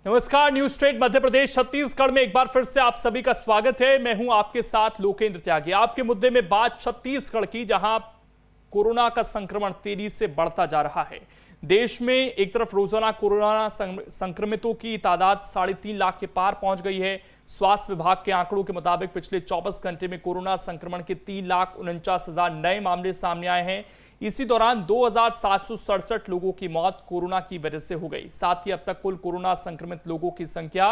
नमस्कार, news straight Madhya Pradesh Chhattisgarh में एक बार फिर से आप सभी का स्वागत है। मैं हूं आपके साथ लोकेंद्र त्यागी। आपके मुद्दे में बात छत्तीसगढ़ की, जहां कोरोना का संक्रमण तेजी से बढ़ता जा रहा है। देश में एक तरफ रोजाना कोरोना संक्रमितों की तादाद 3.5 लाख के पार पहुंच गई है। स्वास्थ्य विभाग के आंकड़ों के मुताबिक पिछले 24 घंटे में कोरोना संक्रमण के 3,49,000 नए मामले सामने आए हैं। इसी दौरान 2,767 लोगों की मौत कोरोना की वजह से हो गई। साथ ही अब तक कुल कोरोना संक्रमित लोगों की संख्या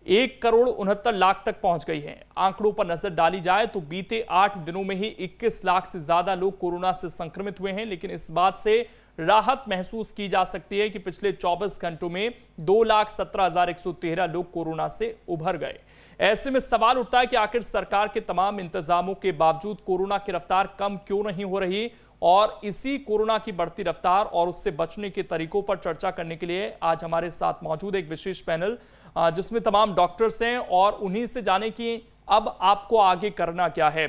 1,69,00,000 तक पहुंच गई है। आंकड़ों पर नजर डाली जाए तो बीते 8 दिनों में ही 21 लाख से ज्यादा लोग कोरोना से संक्रमित हुए हैं। लेकिन इस बात से राहत महसूस की जा सकती है कि पिछले 24 घंटों में 2,17,113 लोग कोरोना से उभर गए। ऐसे में सवाल उठता है कि आखिर सरकार के तमाम इंतजामों के बावजूद कोरोना की रफ्तार कम क्यों नहीं हो रही। और इसी कोरोना की बढ़ती रफ्तार और उससे बचने के तरीकों पर चर्चा करने के लिए आज हमारे साथ मौजूद एक विशेष पैनल, जिसमें तमाम डॉक्टर्स हैं और उन्हीं से जाने कि अब आपको आगे करना क्या है।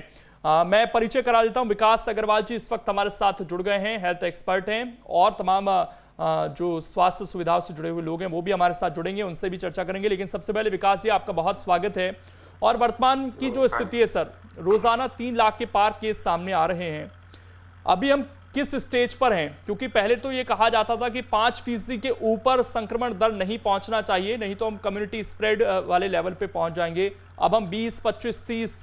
मैं परिचय करा देता हूं। विकास अग्रवाल जी इस वक्त हमारे साथ जुड़ गए हैं, हेल्थ एक्सपर्ट हैं, और तमाम जो स्वास्थ्य सुविधाओं से जुड़े हुए लोग हैं वो भी हमारे साथ जुड़ेंगे, उनसे भी चर्चा करेंगे। लेकिन सबसे पहले विकास जी, आपका बहुत स्वागत है। और वर्तमान की जो स्थिति है सर, रोजाना 3 लाख के पार केस सामने आ रहे हैं। अभी हम किस स्टेज पर हैं? क्योंकि पहले तो ये कहा जाता था कि 5% के ऊपर संक्रमण दर नहीं पहुंचना चाहिए, नहीं तो हम कम्युनिटी स्प्रेड वाले लेवल पे पहुंच जाएंगे। अब हम 20, 25, 30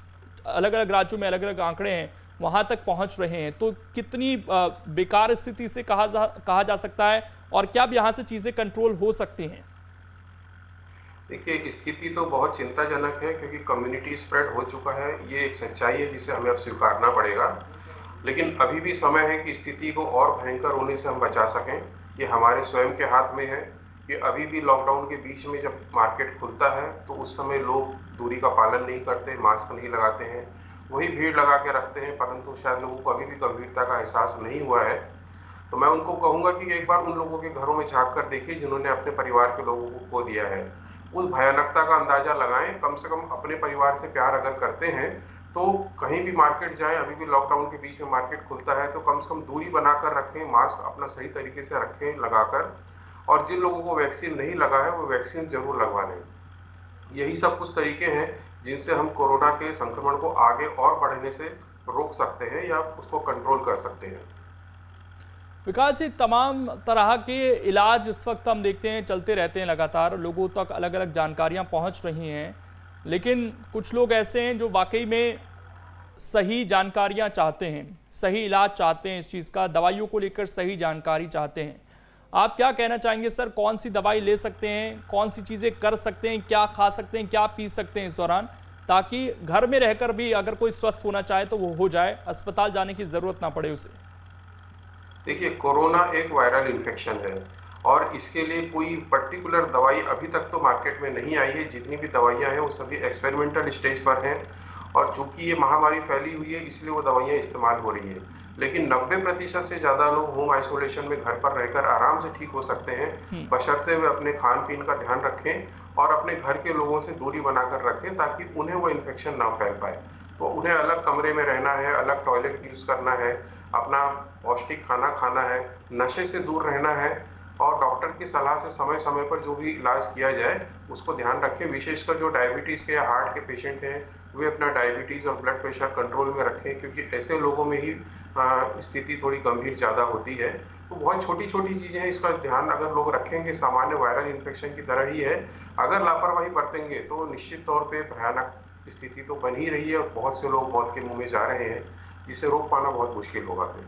अलग अलग राज्यों में अलग अलग आंकड़े हैं, वहां तक पहुंच रहे हैं। तो कितनी बेकार स्थिति से कहा जा सकता है, और क्या अब यहां से चीजें कंट्रोल हो सकती हैं? देखिए, स्थिति तो बहुत चिंताजनक है क्योंकि कम्युनिटी स्प्रेड हो चुका है। ये एक सच्चाई है जिसे हमें अब स्वीकारना पड़ेगा। लेकिन अभी भी समय है कि स्थिति को और भयंकर होने से हम बचा सकें। ये हमारे स्वयं के हाथ में है कि अभी भी लॉकडाउन के बीच में जब मार्केट खुलता है तो उस समय लोग दूरी का पालन नहीं करते, मास्क नहीं लगाते हैं, वही भीड़ लगा के रखते हैं, परंतु शायद लोगों को अभी भी गंभीरता का एहसास नहीं हुआ है। तो मैं उनको कहूँगा कि एक बार उन लोगों के घरों में झाँक कर देखिए जिन्होंने अपने परिवार के लोगों को खो दिया है। उस भयानकता का अंदाजा लगाएं। कम से कम अपने परिवार से प्यार अगर करते हैं तो कहीं भी मार्केट जाएं, अभी भी लॉकडाउन के बीच में मार्केट खुलता है तो कम से कम दूरी बनाकर रखें, मास्क अपना सही तरीके से रखें लगाकर, और जिन लोगों को वैक्सीन नहीं लगा है वो वैक्सीन जरूर लगवा लें। यही सब कुछ तरीके हैं जिनसे हम कोरोना के संक्रमण को आगे और बढ़ने से रोक सकते हैं या उसको कंट्रोल कर सकते हैं। विकास जी, तमाम तरह के इलाज इस वक्त हम देखते हैं चलते रहते हैं, लगातार लोगों तक अलग अलग जानकारियां पहुंच रही हैं। लेकिन कुछ लोग ऐसे हैं जो वाकई में सही जानकारियां चाहते हैं, सही इलाज चाहते हैं, इस चीज़ का दवाइयों को लेकर सही जानकारी चाहते हैं। आप क्या कहना चाहेंगे सर? कौन सी दवाई ले सकते हैं, कौन सी चीज़ें कर सकते हैं, क्या खा सकते हैं, क्या पी सकते हैं इस दौरान, ताकि घर में रहकर भी अगर कोई स्वस्थ होना चाहे तो वो हो जाए, अस्पताल जाने की ज़रूरत ना पड़े उसे? देखिए, कोरोना एक वायरल इन्फेक्शन है और इसके लिए कोई पर्टिकुलर दवाई अभी तक तो मार्केट में नहीं आई है। जितनी भी दवाइयां हैं वो सभी एक्सपेरिमेंटल स्टेज पर हैं, और चूंकि ये महामारी फैली हुई है इसलिए वो दवाइयां इस्तेमाल हो रही है। लेकिन 90% से ज़्यादा लोग होम आइसोलेशन में घर पर रहकर आराम से ठीक हो सकते हैं, बशर्ते वे अपने खान पीन का ध्यान रखें और अपने घर के लोगों से दूरी बनाकर रखें ताकि उन्हें वो इन्फेक्शन ना फैल पाए। तो उन्हें अलग कमरे में रहना है, अलग टॉयलेट यूज़ करना है, अपना पौष्टिक खाना खाना है, नशे से दूर रहना है, और डॉक्टर की सलाह से समय समय पर जो भी इलाज किया जाए उसको ध्यान रखें। विशेषकर जो डायबिटीज़ के या हार्ट के पेशेंट हैं वे अपना डायबिटीज़ और ब्लड प्रेशर कंट्रोल में रखें, क्योंकि ऐसे लोगों में ही स्थिति थोड़ी गंभीर ज़्यादा होती है। तो बहुत छोटी छोटी चीज़ें हैं, इसका ध्यान अगर लोग रखेंगे सामान्य वायरल इन्फेक्शन की तरह ही है। अगर लापरवाही बरतेंगे तो निश्चित तौर पर भयानक स्थिति तो बन ही रही है और बहुत से लोग मौत के मुँह में जा रहे हैं, जिसे रोक पाना बहुत मुश्किल होगा फिर।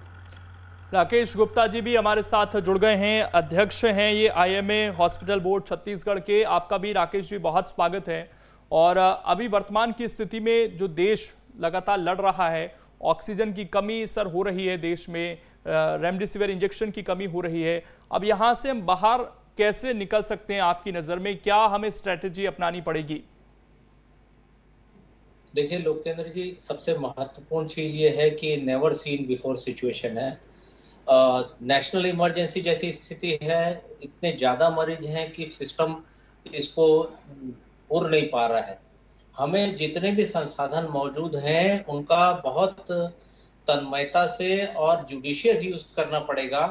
राकेश गुप्ता जी भी हमारे साथ जुड़ गए हैं, अध्यक्ष हैं ये आईएमए हॉस्पिटल बोर्ड छत्तीसगढ़ के। आपका भी राकेश जी बहुत स्वागत है। और अभी वर्तमान की स्थिति में जो देश लगातार लड़ रहा है, ऑक्सीजन की कमी सर हो रही है देश में, रेमडेसिविर इंजेक्शन की कमी हो रही है। अब यहाँ से हम बाहर कैसे निकल सकते हैं आपकी नज़र में? क्या हमें स्ट्रैटेजी अपनानी पड़ेगी? देखिए लोकेंद्र जी, सबसे महत्वपूर्ण चीज ये है कि नेवर सीन बिफोर सिचुएशन है। नेशनल इमरजेंसी जैसी स्थिति है, इतने ज्यादा मरीज हैं कि सिस्टम इसको पूर्ण नहीं पा रहा है। हमें जितने भी संसाधन मौजूद हैं उनका बहुत तन्मयता से और जुडिशियस यूज करना पड़ेगा।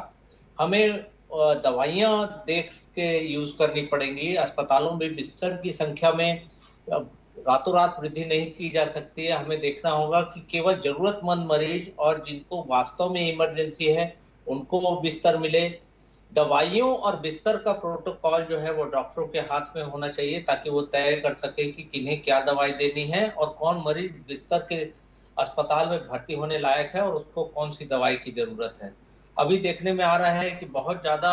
हमें दवाइयां देख के यूज करनी पड़ेंगी। अस्पतालों में बिस्तर की संख्या में रातों रात वृद्धि नहीं की जा सकती है। हमें देखना होगा कि केवल जरूरतमंद मरीज और जिनको वास्तव में इमरजेंसी है उनको बिस्तर मिले। दवाइयों और बिस्तर का प्रोटोकॉल जो है वो डॉक्टरों के हाथ में होना चाहिए ताकि वो तय कर सके कि किन्हें क्या दवाई देनी है और कौन मरीज बिस्तर के अस्पताल में भर्ती होने लायक है और उसको कौन सी दवाई की जरूरत है। अभी देखने में आ रहा है कि बहुत ज्यादा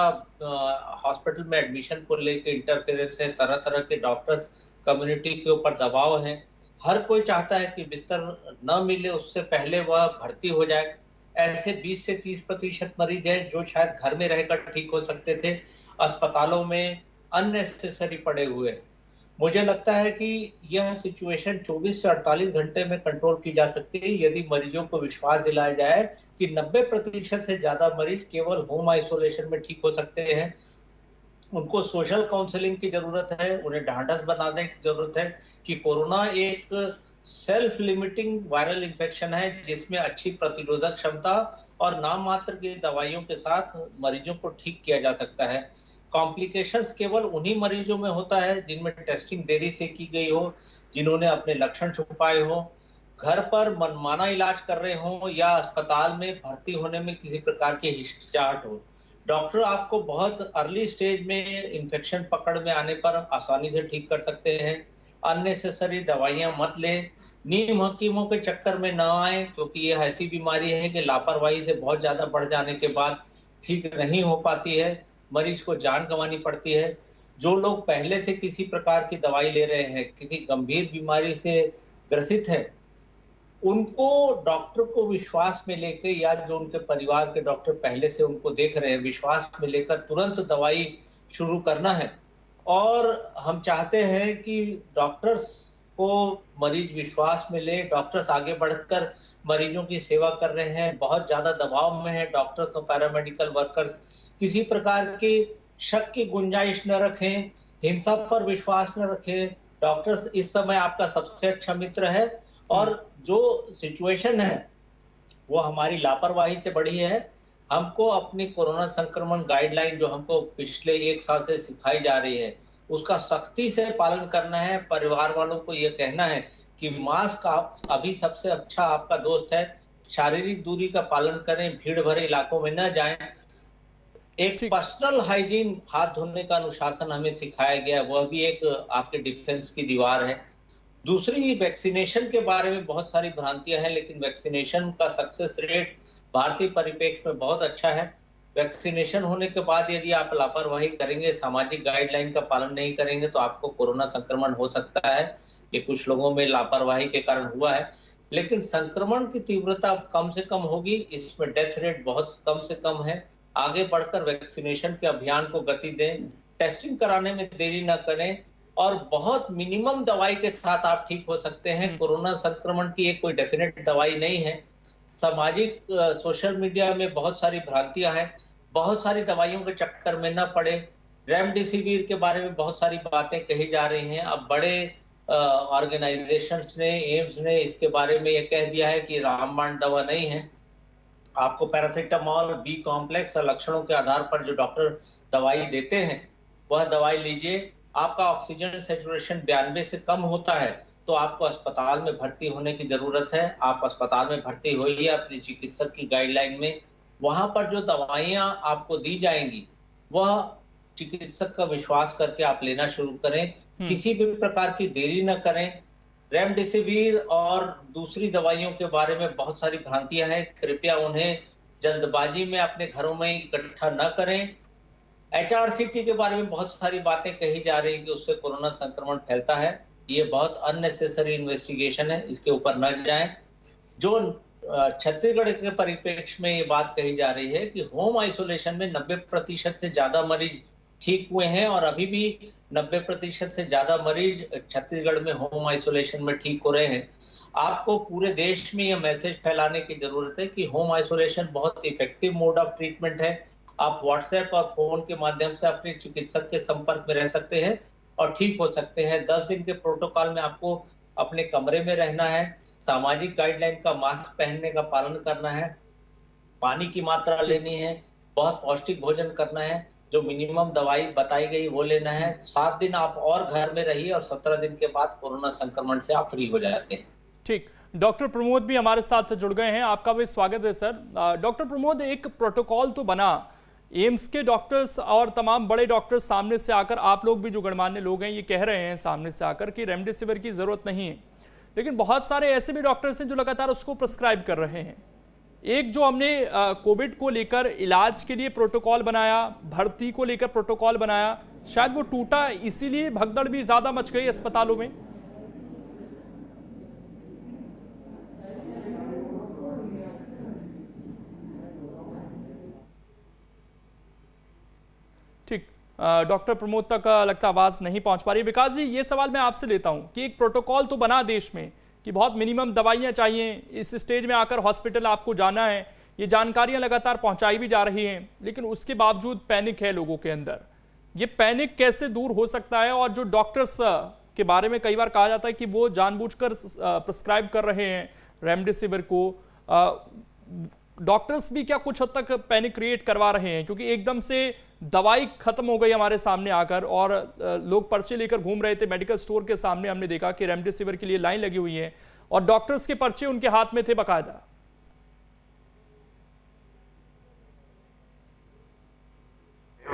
हॉस्पिटल में एडमिशन को लेकर इंटरफेरेंस है, तरह तरह के डॉक्टर्स कम्युनिटी के ऊपर दबाव है। हर कोई चाहता है कि बिस्तर न मिले उससे पहले वह भर्ती हो जाए। ऐसे 20 से 30% मरीज हैं जो शायद घर में रहकर ठीक हो सकते थे, अस्पतालों में अननेसेसरी पड़े हुए हैं। मुझे लगता है कि यह सिचुएशन 24 से 48 घंटे में कंट्रोल की जा सकती है यदि मरीजों को विश्वास दिलाया जाए कि 90% से ज्यादा मरीज केवल होम आइसोलेशन में ठीक हो सकते हैं। उनको सोशल काउंसलिंग की जरूरत है, उन्हें ढांढस बनाने की जरूरत है कि कोरोना एक सेल्फ लिमिटिंग वायरल इंफेक्शन है जिसमें अच्छी प्रतिरोधक क्षमता और नाम मात्र की दवाइयों के साथ मरीजों को ठीक किया जा सकता है। कॉम्प्लिकेशंस केवल उन्हीं मरीजों में होता है जिनमें टेस्टिंग देरी से की गई हो, जिन्होंने अपने लक्षण छुपाए हो, घर पर मनमाना इलाज कर रहे हो या अस्पताल में भर्ती होने में किसी प्रकार की हिचकिचाहट हो। डॉक्टर आपको बहुत अर्ली स्टेज में इन्फेक्शन पकड़ में आने पर आसानी से ठीक कर सकते हैं। अननेसेसरी दवाइयां मत लें, नीम हकीमों के चक्कर में ना आए क्योंकि यह ऐसी बीमारी है कि लापरवाही से बहुत ज्यादा बढ़ जाने के बाद ठीक नहीं हो पाती है, मरीज को जान गंवानी पड़ती है। जो लोग पहले से किसी प्रकार की दवाई ले रहे हैं, किसी गंभीर बीमारी से ग्रसित है, उनको डॉक्टर को विश्वास में लेकर या जो उनके परिवार के डॉक्टर पहले से उनको देख रहे हैं विश्वास में लेकर तुरंत दवाई शुरू करना है। और हम चाहते हैं कि डॉक्टर्स को मरीज विश्वास में ले, डॉक्टर्स आगे बढ़कर मरीजों की सेवा कर रहे हैं, बहुत ज्यादा दबाव में है डॉक्टर्स और पैरामेडिकल वर्कर्स। किसी प्रकार की शक की गुंजाइश न रखें, हिंसा पर विश्वास न रखें। डॉक्टर्स इस समय आपका सबसे अच्छा मित्र है और जो सिचुएशन है वो हमारी लापरवाही से बढ़ी है। हमको अपनी कोरोना संक्रमण गाइडलाइन जो हमको पिछले 1 साल से सिखाई जा रही है उसका सख्ती से पालन करना है। परिवार वालों को यह कहना है कि मास्क अभी सबसे अच्छा आपका दोस्त है। शारीरिक दूरी का पालन करें, भीड़ भरे इलाकों में न जाएं। एक पर्सनल हाइजीन, हाथ धोने का अनुशासन हमें सिखाया गया, वह भी एक आपके डिफेंस की दीवार है। दूसरी, वैक्सीनेशन के बारे में बहुत सारी भ्रांतियां हैं लेकिन वैक्सीनेशन का सक्सेस रेट भारतीय परिप्रेक्ष्य में बहुत अच्छा है। वैक्सीनेशन होने के बाद यदि आप लापरवाही करेंगे, सामाजिक गाइडलाइन का पालन नहीं करेंगे तो आपको कोरोना संक्रमण हो सकता है। ये कुछ लोगों में लापरवाही के कारण हुआ है, लेकिन संक्रमण की तीव्रता कम से कम होगी, इसमें डेथ रेट बहुत कम से कम है। आगे बढ़कर वैक्सीनेशन के अभियान को गति दें, टेस्टिंग कराने में देरी न करें और बहुत मिनिमम दवाई के साथ आप ठीक हो सकते हैं। कोरोना संक्रमण की एक कोई डेफिनेट दवाई नहीं है। सामाजिक सोशल मीडिया में बहुत सारी भ्रांतियां हैं, बहुत सारी दवाइयों के चक्कर में न पड़े। रेमडेसिविर के बारे में बहुत सारी बातें कही जा रही हैं। अब बड़े ऑर्गेनाइजेशंस ने, एम्स ने इसके बारे में यह कह दिया है कि रामबाण दवा नहीं है। आपको पैरासिटामोल, बी कॉम्प्लेक्स और लक्षणों के आधार पर जो डॉक्टर दवाई देते हैं वह दवाई लीजिए। आपका ऑक्सीजन सैचुरेशन 92 से कम होता है तो आपको अस्पताल में भर्ती होने की जरूरत है। आप अस्पताल में भर्ती होइए अपने चिकित्सक की गाइडलाइन में। वहां पर जो दवाइयां आपको दी जाएंगी वह चिकित्सक का विश्वास करके आप लेना शुरू करें, किसी भी प्रकार की देरी न करें। रेमडेसिविर और दूसरी दवाइयों के बारे में बहुत सारी भ्रांतियां हैं, कृपया उन्हें जल्दबाजी में अपने घरों में इकट्ठा न करें। HRCT के बारे में बहुत सारी बातें कही जा रही है कि उससे कोरोना संक्रमण फैलता है। ये बहुत अननेसेसरी इन्वेस्टिगेशन है, इसके ऊपर न जाएं। जो छत्तीसगढ़ के परिप्रेक्ष्य में ये बात कही जा रही है कि होम आइसोलेशन में 90% से ज्यादा मरीज ठीक हुए हैं और अभी भी 90% से ज्यादा मरीज छत्तीसगढ़ में होम आइसोलेशन में ठीक हो रहे हैं। आपको पूरे देश में यह मैसेज फैलाने की जरूरत है कि होम आइसोलेशन बहुत इफेक्टिव मोड ऑफ ट्रीटमेंट है। आप व्हाट्सएप और फोन के माध्यम से अपने चिकित्सक के संपर्क में रह सकते हैं और ठीक हो सकते हैं। 10 दिन के प्रोटोकॉल में आपको अपने कमरे में रहना है, सामाजिक गाइडलाइन का मास्क पहनने का पालन करना है, पानी की मात्रा लेनी है, बहुत पौष्टिक भोजन करना है, जो मिनिमम दवाई बताई गई वो लेना है। 7 दिन आप और घर में रहिए और 17 दिन के बाद कोरोना संक्रमण से आप फ्री हो जाते हैं। ठीक, डॉक्टर प्रमोद भी हमारे साथ जुड़ गए हैं, आपका भी स्वागत है सर। डॉक्टर प्रमोद, एक प्रोटोकॉल तो बना, एम्स के डॉक्टर्स और तमाम बड़े डॉक्टर्स सामने से आकर, आप लोग भी जो गणमान्य लोग हैं ये कह रहे हैं सामने से आकर कि रेमडेसिविर की जरूरत नहीं है, लेकिन बहुत सारे ऐसे भी डॉक्टर्स हैं जो लगातार उसको प्रिस्क्राइब कर रहे हैं। एक जो हमने कोविड को लेकर इलाज के लिए प्रोटोकॉल बनाया, भर्ती को लेकर प्रोटोकॉल बनाया, शायद वो टूटा, इसीलिए भगदड़ भी ज्यादा मच गई अस्पतालों में। ठीक, डॉक्टर प्रमोद तक लगता आवाज नहीं पहुंच पा रही। विकास जी, ये सवाल मैं आपसे लेता हूं कि एक प्रोटोकॉल तो बना देश में कि बहुत मिनिमम दवाइयां चाहिए, इस स्टेज में आकर हॉस्पिटल आपको जाना है, ये जानकारियां लगातार पहुंचाई भी जा रही हैं, लेकिन उसके बावजूद पैनिक है लोगों के अंदर। ये पैनिक कैसे दूर हो सकता है? और जो डॉक्टर्स के बारे में कई बार कहा जाता है कि वो जानबूझकर प्रिस्क्राइब कर रहे हैं रेमडेसिविर को, डॉक्टर्स भी क्या कुछ हद तक पैनिक क्रिएट करवा रहे हैं? क्योंकि एकदम से दवाई खत्म हो गई हमारे सामने आकर और लोग पर्चे लेकर घूम रहे थे मेडिकल स्टोर के सामने, हमने देखा कि रेमडेसिविर के लिए लाइन लगी हुई है और डॉक्टर्स के पर्चे उनके हाथ में थे बाकायदा।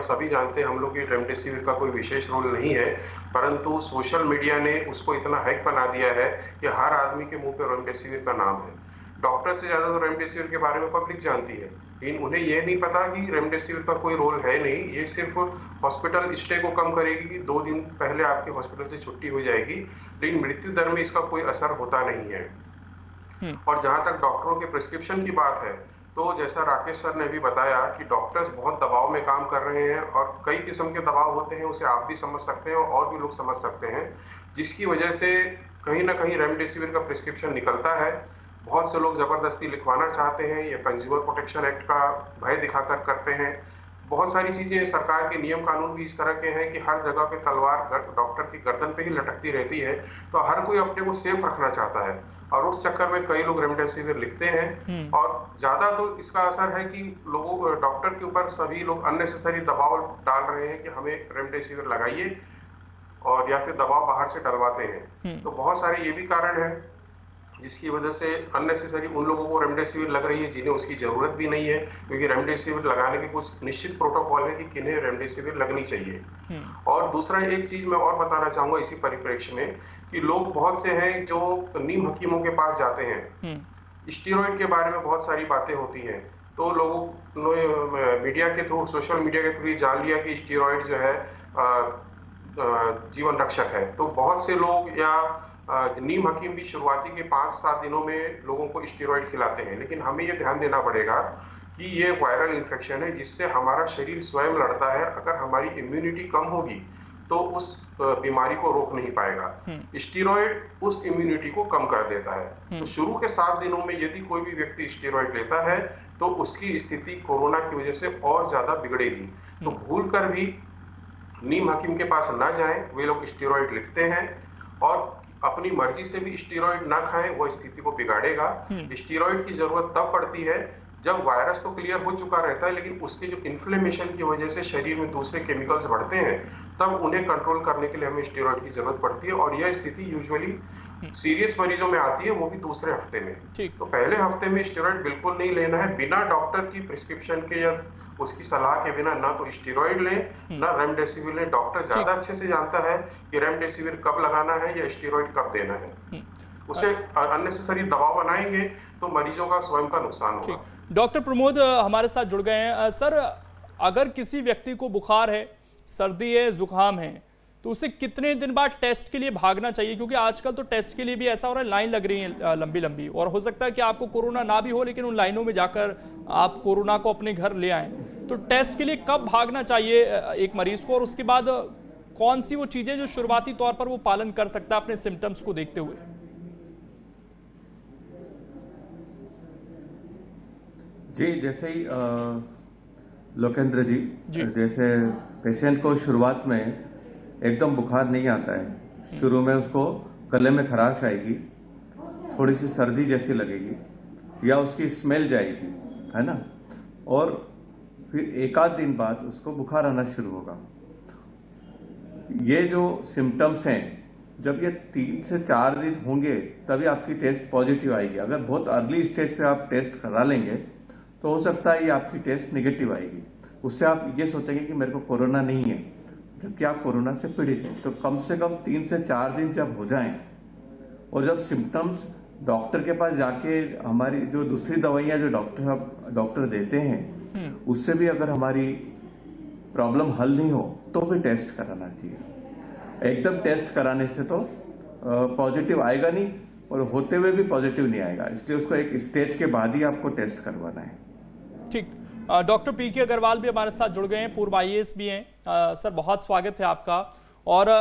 सभी जानते हैं हम लोग कि रेमडेसिविर का कोई विशेष रोल नहीं है, परंतु सोशल मीडिया ने उसको इतना हाइप बना दिया है कि हर आदमी के मुंह पे रेमडेसिविर का नाम है। डॉक्टर से ज्यादा तो रेमडेसिविर के बारे में पब्लिक जानती है, लेकिन उन्हें यह नहीं पता कि रेमडेसिविर का कोई रोल है नहीं। ये सिर्फ हॉस्पिटल स्टे को कम करेगी, 2 दिन पहले आपके हॉस्पिटल से छुट्टी हो जाएगी, लेकिन मृत्यु दर में इसका कोई असर होता नहीं है। और जहां तक डॉक्टरों के प्रिस्क्रिप्शन की बात है, तो जैसा राकेश सर ने भी बताया कि डॉक्टर्स बहुत दबाव में काम कर रहे हैं और कई किस्म के दबाव होते हैं, उसे आप भी समझ सकते हैं और भी लोग समझ सकते हैं, जिसकी वजह से कहीं ना कहीं रेमडेसिविर का प्रिस्क्रिप्शन निकलता है। बहुत से लोग जबरदस्ती लिखवाना चाहते हैं या कंज्यूमर प्रोटेक्शन एक्ट का भय दिखाकर करते हैं। बहुत सारी चीजें, सरकार के नियम कानून भी इस तरह के हैं कि हर जगह पे तलवार डॉक्टर की गर्दन पे ही लटकती रहती है, तो हर कोई अपने को सेफ रखना चाहता है और उस चक्कर में कई लोग रेमडेसिविर लिखते हैं। और ज्यादा तो इसका असर है कि लोगों, डॉक्टर के ऊपर सभी लोग अननेसेसरी दबाव डाल रहे हैं कि हमें रेमडेसिविर लगाइए, और या फिर दबाव बाहर से डलवाते हैं। तो बहुत सारे ये भी कारण है जिसकी वजह से अननेसेसरी उन लोगों को रेमडेसिविर लग रही है जिन्हें उसकी जरूरत भी नहीं है, क्योंकि रेमडेसिविर लगाने के कुछ निश्चित प्रोटोकॉल है कि किन्हें रेमडेसिविर लगनी चाहिए। और दूसरा एक चीज मैं और बताना चाहूंगा इसी परिप्रेक्ष्य में कि लोग बहुत से हैं जो नीम हकीमों के पास जाते हैं, स्टीरॉइड के बारे में बहुत सारी बातें होती हैं, तो लोगों ने मीडिया के थ्रू, सोशल मीडिया के थ्रू जान लिया कि स्टीरॉइड जो है जीवन रक्षक है। तो बहुत से लोग या नीम हकीम भी शुरुआती के 5-7 दिनों में लोगों को स्टीरॉइड खिलाते हैं, लेकिन हमें ये ध्यान देना पड़ेगा कि ये वायरल इन्फेक्शन है जिससे हमारा शरीर स्वयं लड़ता है। अगर हमारी इम्यूनिटी कम होगी तो उस बीमारी को रोक नहीं पाएगा। स्टीरॉइड उस इम्यूनिटी को कम कर देता है। तो शुरू के 7 दिनों में यदि कोई भी व्यक्ति स्टीरॉइड लेता है तो उसकी स्थिति कोरोना की वजह से और ज्यादा बिगड़ेगी। तो भूल कर भी नीम हकीम के पास ना जाएं, वे लोग स्टीरॉइड लिखते हैं और अपनी मर्जी से भी स्टीरॉइड ना खाएं, वो स्थिति को बिगाड़ेगा। स्टीरॉइड की जरूरत तब पड़ती है जब वायरस तो क्लियर हो चुका रहता है, लेकिन उसके जो इन्फ्लेमेशन की वजह से शरीर में दूसरे केमिकल्स बढ़ते हैं, तब उन्हें कंट्रोल करने के लिए हमें स्टीरॉइड की जरूरत पड़ती है। और यह स्थिति यूजुअली सीरियस मरीजों में आती है, वो भी दूसरे हफ्ते में। तो पहले हफ्ते में स्टीरॉइड बिल्कुल नहीं लेना है, बिना डॉक्टर की प्रिस्क्रिप्शन के या उसकी सलाह के बिना ना तो स्टीरॉइड लें ना रेमडेसिविर लें। डॉक्टर ज्यादा अच्छे से जानता है कि रेमडेसिविर कब लगाना है या स्टीरॉइड कब देना है। उसे अननेसेसरी दबाव बनाएंगे तो मरीजों का स्वयं का नुकसान होगा। डॉक्टर प्रमोद हमारे साथ जुड़ गए हैं। सर, अगर किसी व्यक्ति को बुखार है, सर्दी है, जुकाम है, तो उसे कितने दिन बाद टेस्ट के लिए भागना चाहिए? क्योंकि आजकल तो टेस्ट के लिए भी ऐसा हो रहा है, लाइन लग रही है लंबी लंबी, और हो सकता है कि आपको कोरोना ना भी हो लेकिन उन लाइनों में जाकर आप कोरोना को अपने घर ले आएं। तो टेस्ट के लिए कब भागना चाहिए एक मरीज को, और उसके बाद कौन सी वो चीजें जो शुरुआती तौर पर वो पालन कर सकता है अपने सिम्टम्स को देखते हुए? जी, जैसे ही लोकेंद्र जी, जैसे पेशेंट को शुरुआत में एकदम बुखार नहीं आता है, शुरू में उसको गले में खराश आएगी, थोड़ी सी सर्दी जैसी लगेगी या उसकी स्मेल जाएगी, है ना, और फिर एक आध दिन बाद उसको बुखार आना शुरू होगा। ये जो सिम्टम्स हैं, जब ये 3 से 4 दिन होंगे तभी आपकी टेस्ट पॉजिटिव आएगी। अगर बहुत अर्ली स्टेज पे आप टेस्ट करा लेंगे तो हो सकता है ये आपकी टेस्ट नेगेटिव आएगी। उससे आप ये सोचेंगे कि मेरे को कोरोना नहीं है, जबकि आप कोरोना से पीड़ित हैं। तो कम से कम 3 से 4 दिन जब हो जाएं और जब सिम्टम्स डॉक्टर के पास जाके हमारी जो दूसरी दवाइयां जो डॉक्टर देते हैं उससे भी अगर हमारी प्रॉब्लम हल नहीं हो तो भी टेस्ट कराना चाहिए। एकदम टेस्ट कराने से तो पॉजिटिव आएगा नहीं और होते हुए भी पॉजिटिव नहीं आएगा, इसलिए उसको एक स्टेज के बाद ही आपको टेस्ट करवाना है। ठीक, डॉक्टर पीके अग्रवाल भी हमारे साथ जुड़ गए हैं, पूर्व IAS भी हैं। सर, बहुत स्वागत है आपका। और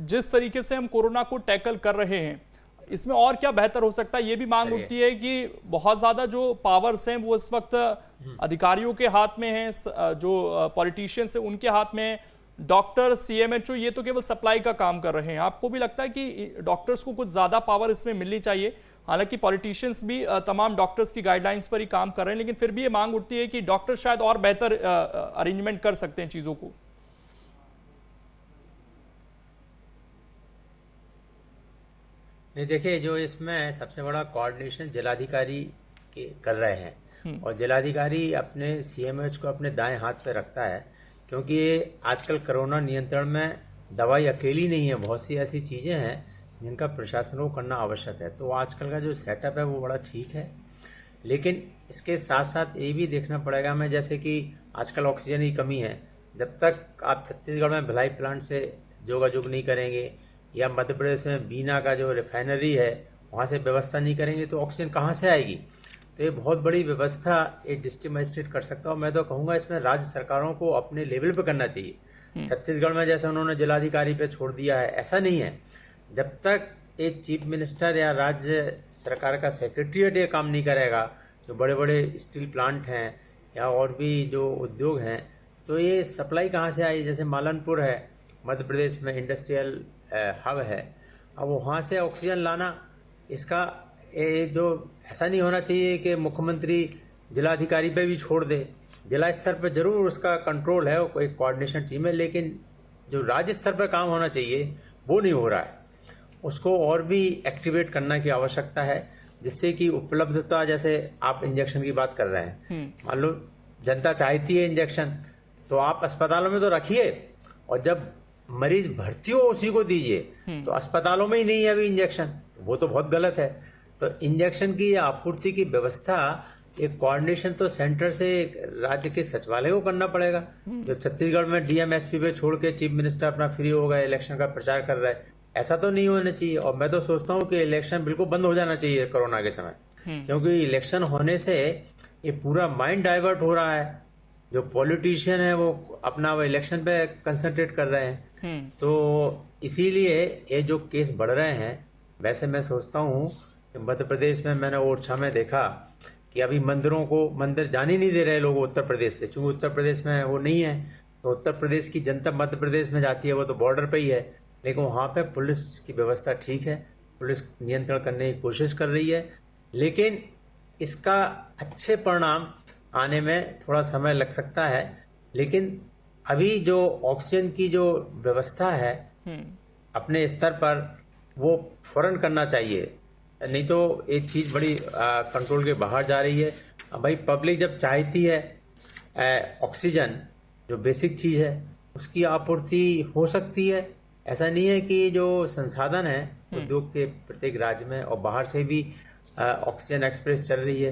जिस तरीके से हम कोरोना को टैकल कर रहे हैं, इसमें और क्या बेहतर हो सकता है, ये भी मांग उठती है कि बहुत ज्यादा जो पावर्स हैं वो इस वक्त अधिकारियों के हाथ में हैं, जो पॉलिटिशियंस हैं उनके हाथ में। डॉक्टर, CMHO ये तो केवल सप्लाई का काम कर रहे हैं। आपको भी लगता है कि डॉक्टर्स को कुछ ज्यादा पावर इसमें मिलनी चाहिए? हालांकि पॉलिटिशियंस भी तमाम डॉक्टर्स की गाइडलाइंस पर ही काम कर रहे हैं, लेकिन फिर भी ये मांग उठती है कि डॉक्टर शायद और बेहतर अरेंजमेंट कर सकते हैं चीजों को। नहीं, देखिए, जो इसमें सबसे बड़ा कोऑर्डिनेशन जिलाधिकारी कर रहे हैं और जिलाधिकारी अपने CMH को अपने दाएं हाथ पे रखता है, क्योंकि ये आजकल कोरोना नियंत्रण में दवाई अकेली नहीं है, बहुत सी ऐसी चीजें हैं जिनका प्रशासन को करना आवश्यक है। तो आजकल का जो सेटअप है वो बड़ा ठीक है, लेकिन इसके साथ साथ ये भी देखना पड़ेगा हमें, जैसे कि आजकल ऑक्सीजन की कमी है। जब तक आप छत्तीसगढ़ में भिलाई प्लांट से जोगाजोग नहीं करेंगे या मध्य प्रदेश में बीना का जो रिफाइनरी है वहां से व्यवस्था नहीं करेंगे तो ऑक्सीजन कहाँ से आएगी। तो ये बहुत बड़ी व्यवस्था एक डिस्ट्रिक्ट मजिस्ट्रेट कर सकता है। मैं तो कहूंगा इसमें राज्य सरकारों को अपने लेवल पे करना चाहिए। छत्तीसगढ़ में जैसे उन्होंने जिलाधिकारी पे छोड़ दिया है, ऐसा नहीं है। जब तक एक चीफ मिनिस्टर या राज्य सरकार का सेक्रेटरीट ये काम नहीं करेगा, जो बड़े बड़े स्टील प्लांट हैं या और भी जो उद्योग हैं, तो ये सप्लाई कहाँ से आई। जैसे मालनपुर है मध्य प्रदेश में, इंडस्ट्रियल हब है, अब वहां से ऑक्सीजन लाना, इसका जो ऐसा नहीं होना चाहिए कि मुख्यमंत्री जिलाधिकारी पे भी छोड़ दे। जिला स्तर पर जरूर उसका कंट्रोल है, कोई कोऑर्डिनेशन टीम है, लेकिन जो राज्य स्तर पर काम होना चाहिए वो नहीं हो रहा है। उसको और भी एक्टिवेट करने की आवश्यकता है, जिससे कि उपलब्धता, जैसे आप इंजेक्शन की बात कर रहे हैं, मान लो जनता चाहती है इंजेक्शन, तो आप अस्पतालों में तो रखिए और जब मरीज भर्ती हो उसी को दीजिए। तो अस्पतालों में ही नहीं है अभी इंजेक्शन, वो तो बहुत गलत है। तो इंजेक्शन की आपूर्ति की व्यवस्था एक कोऑर्डिनेशन तो सेंटर से एक राज्य के सचिवालय को करना पड़ेगा। जो छत्तीसगढ़ में DM SP पे छोड़ के चीफ मिनिस्टर अपना फ्री हो गए, इलेक्शन का प्रचार कर रहा है, ऐसा तो नहीं होना चाहिए। और मैं तो सोचता हूँ कि इलेक्शन बिल्कुल बंद हो जाना चाहिए कोरोना के समय, क्योंकि इलेक्शन होने से ये पूरा माइंड डाइवर्ट हो रहा है। जो पॉलिटिशियन है वो अपना वो इलेक्शन पे कंसंट्रेट कर रहे हैं। तो इसीलिए ये जो केस बढ़ रहे हैं, वैसे मैं सोचता हूँ कि मध्य प्रदेश में मैंने ओरछा में देखा कि अभी मंदिर जाने नहीं दे रहे लोग उत्तर प्रदेश से, क्योंकि उत्तर प्रदेश में वो नहीं है। तो उत्तर प्रदेश की जनता मध्य प्रदेश में जाती है, वो तो बॉर्डर पे ही है, लेकिन वहां पे पुलिस की व्यवस्था ठीक है, पुलिस नियंत्रण करने की कोशिश कर रही है, लेकिन इसका अच्छे परिणाम आने में थोड़ा समय लग सकता है। लेकिन अभी जो ऑक्सीजन की जो व्यवस्था है अपने स्तर पर, वो फौरन करना चाहिए, नहीं तो एक चीज बड़ी कंट्रोल के बाहर जा रही है। भाई पब्लिक जब चाहती है ऑक्सीजन, जो बेसिक चीज है, उसकी आपूर्ति हो सकती है। ऐसा नहीं है कि जो संसाधन है उद्योग के प्रत्येक राज्य में और बाहर से भी ऑक्सीजन एक्सप्रेस चल रही है,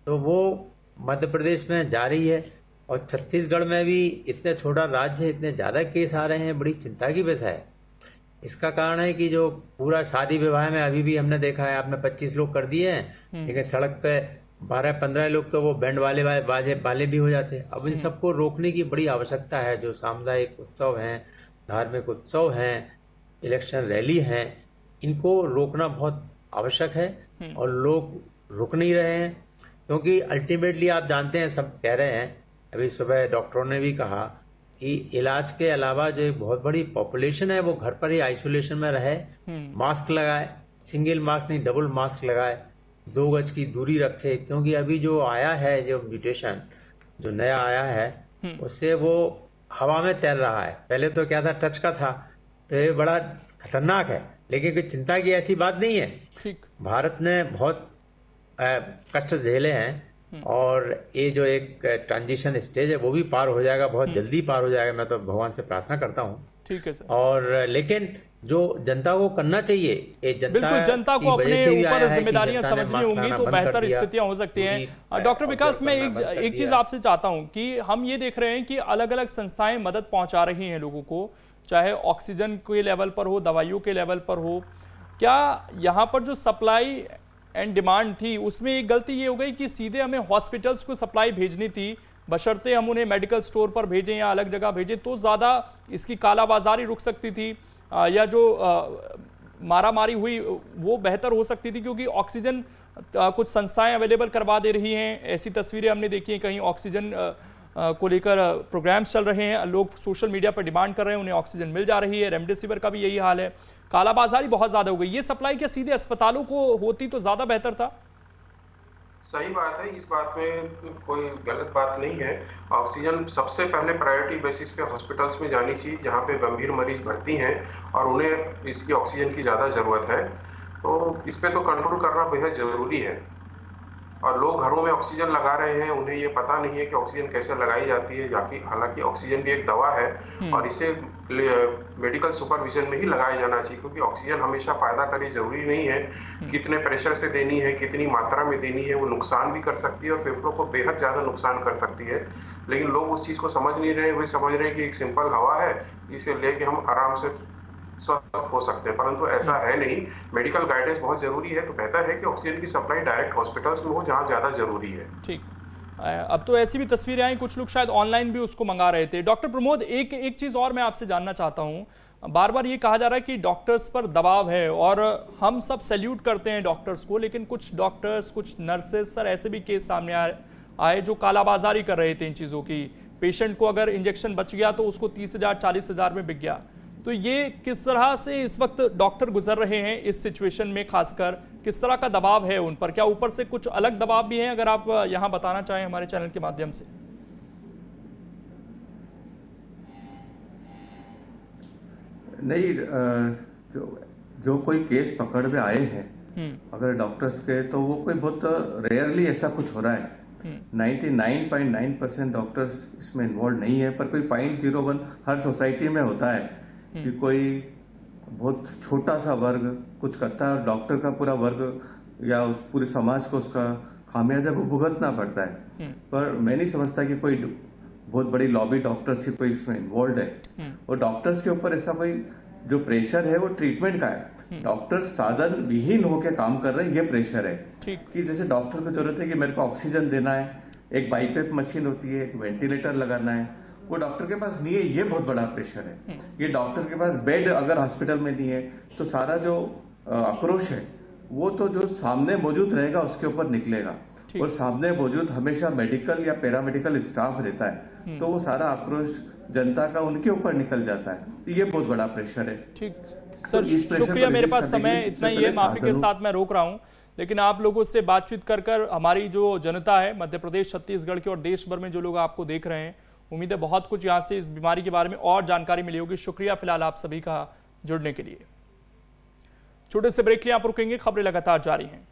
तो वो मध्य प्रदेश में जा रही है। और छत्तीसगढ़ में भी इतने छोटा राज्य, इतने ज्यादा केस आ रहे हैं, बड़ी चिंता की विषय है। इसका कारण है कि जो पूरा शादी विवाह में अभी भी हमने देखा है, आपने 25 लोग कर दिए हैं, लेकिन सड़क पे 12-15 लोग तो वो बैंड वाले भी हो जाते हैं। अब इन सबको रोकने की बड़ी आवश्यकता है। जो सामुदायिक उत्सव हैं, धार्मिक उत्सव हैं, इलेक्शन रैली हैं, इनको रोकना बहुत आवश्यक है और लोग रुक नहीं रहे हैं, क्योंकि अल्टीमेटली आप जानते हैं, सब कह रहे हैं, अभी सुबह डॉक्टरों ने भी कहा कि इलाज के अलावा जो एक बहुत बड़ी पॉपुलेशन है वो घर पर ही आइसोलेशन में रहे, मास्क लगाए, सिंगल मास्क नहीं डबल मास्क लगाए, 2 गज की दूरी रखे, क्योंकि अभी जो आया है, जो म्यूटेशन जो नया आया है, उससे वो हवा में तैर रहा है। पहले तो क्या था, टच का था, तो ये बड़ा खतरनाक है, लेकिन कोई चिंता की ऐसी बात नहीं है। ठीक। भारत ने बहुत कष्ट झेले हैं और ये जो एक ट्रांजिशन स्टेज है वो भी पार हो जाएगा, बहुत जल्दी पार हो जाएगा। मैं तो भगवान से प्रार्थना करता हूँ। ठीक है सर। और लेकिन जो जनता को करना चाहिए, ये बिल्कुल, जनता को अपने ऊपर जिम्मेदारियां समझनी होंगी तो बेहतर स्थितियां हो सकती हैं। डॉक्टर विकास, मैं एक चीज आपसे चाहता हूं कि हम ये देख रहे हैं कि अलग अलग संस्थाएं मदद पहुंचा रही हैं लोगों को, चाहे ऑक्सीजन के लेवल पर हो, दवाइयों के लेवल पर हो। क्या यहाँ पर जो सप्लाई एंड डिमांड थी उसमें एक गलती ये हो गई कि सीधे हमें हॉस्पिटल्स को सप्लाई भेजनी थी, बशर्ते हम उन्हें मेडिकल स्टोर पर भेजें या अलग जगह भेजें तो ज़्यादा इसकी कालाबाजारी रुक सकती थी, या जो मारामारी हुई वो बेहतर हो सकती थी, क्योंकि ऑक्सीजन कुछ संस्थाएं अवेलेबल करवा दे रही हैं। ऐसी तस्वीरें हमने देखी हैं, कहीं ऑक्सीजन को लेकर प्रोग्राम्स चल रहे हैं, लोग सोशल मीडिया पर डिमांड कर रहे हैं, उन्हें ऑक्सीजन मिल जा रही है। रेमडेसिविर का भी यही हाल है। कालाबाजारी बहुत ज़्यादा हो गई। ये सप्लाई क्या सीधे अस्पतालों को होती तो ज़्यादा बेहतर था? सही बात है, इस बात में कोई गलत बात नहीं है। ऑक्सीजन सबसे पहले प्रायोरिटी बेसिस पे हॉस्पिटल्स में जानी चाहिए जहाँ पे गंभीर मरीज भर्ती हैं और उन्हें इसकी ऑक्सीजन की ज़्यादा ज़रूरत है। तो इस पे तो कंट्रोल करना बेहद ज़रूरी है। और लोग घरों में ऑक्सीजन लगा रहे हैं, उन्हें ये पता नहीं है कि ऑक्सीजन कैसे लगाई जाती है, हालांकि ऑक्सीजन भी एक दवा है और इसे मेडिकल सुपरविजन में ही लगाया जाना चाहिए, क्योंकि ऑक्सीजन हमेशा फायदा करे जरूरी नहीं है। कितने प्रेशर से देनी है, कितनी मात्रा में देनी है, वो नुकसान भी कर सकती है और फेफड़ों को बेहद ज्यादा नुकसान कर सकती है। लेकिन लोग उस चीज को समझ नहीं रहे। वे समझ रहे हैं कि एक सिंपल हवा है, इसे लेके हम आराम से स्वस्थ हो सकते हैं, परंतु ऐसा है नहीं। मेडिकल गाइडेंस बहुत जरूरी है, तो बेहतर है कि ऑक्सीजन की सप्लाई डायरेक्ट हॉस्पिटल्स में हो जहां ज्यादा जरूरी है। ठीक। अब तो ऐसी भी तस्वीरें आई, कुछ लोग शायद ऑनलाइन भी उसको मंगा रहे थे। डॉक्टर प्रमोद, एक चीज और मैं आपसे जानना चाहता हूं। बार बार ये कहा जा रहा है कि डॉक्टर्स पर दबाव है और हम सब सैल्यूट करते हैं डॉक्टर्स को, लेकिन कुछ डॉक्टर्स, कुछ नर्सेस, सर ऐसे भी केस सामने आए जो कालाबाजारी कर रहे थे इन चीज़ों की। पेशेंट को अगर इंजेक्शन बच गया तो उसको 30,000 40,000 में बिक गया। तो ये किस तरह से इस वक्त डॉक्टर गुजर रहे हैं इस सिचुएशन में, खासकर किस तरह का दबाव है उन पर? क्या ऊपर से कुछ अलग दबाव भी है, अगर आप यहां बताना चाहें हमारे चैनल के माध्यम से? नहीं, जो कोई केस पकड़ में आए हैं अगर डॉक्टर्स के, तो वो कोई बहुत रेयरली ऐसा कुछ हो रहा है। 99.9% डॉक्टर्स इसमें इन्वॉल्व नहीं है, पर कोई 0.01 हर सोसाइटी में होता है कि कोई बहुत छोटा सा वर्ग कुछ करता है और डॉक्टर का पूरा वर्ग या पूरे समाज को उसका खामियाजा को भुगतना पड़ता है। पर मैं नहीं समझता कि कोई बहुत बड़ी लॉबी डॉक्टर्स की कोई इसमें इन्वॉल्व है। और डॉक्टर्स के ऊपर ऐसा कोई जो प्रेशर है वो ट्रीटमेंट का है। डॉक्टर साधन विहीन होकर काम कर रहे हैं, ये प्रेशर है कि जैसे डॉक्टर को जरूरत है कि मेरे को ऑक्सीजन देना है, एक बाईपेप मशीन होती है, एक वेंटिलेटर लगाना है, वो डॉक्टर के पास नहीं है। ये बहुत बड़ा प्रेशर है। ये डॉक्टर के पास बेड अगर हॉस्पिटल में नहीं है तो सारा जो आक्रोश है वो तो जो सामने मौजूद रहेगा उसके ऊपर निकलेगा। और सामने मौजूद हमेशा मेडिकल या पैरामेडिकल स्टाफ रहता है, तो वो सारा आक्रोश जनता का उनके ऊपर निकल जाता है। ये बहुत बड़ा प्रेशर है। ठीक सर, शुक्रिया। मेरे पास समय इतना ही है, माफी के साथ मैं रोक रहा हूं, लेकिन आप लोगों से बातचीत कर हमारी जो जनता है मध्य प्रदेश, छत्तीसगढ़ के और देश भर में जो लोग आपको देख रहे हैं, उम्मीद है बहुत कुछ यहाँ से इस बीमारी के बारे में और जानकारी मिली होगी। शुक्रिया फिलहाल आप सभी का जुड़ने के लिए। छोटे से ब्रेक के लिए आप रुकेंगे, खबरें लगातार जारी हैं।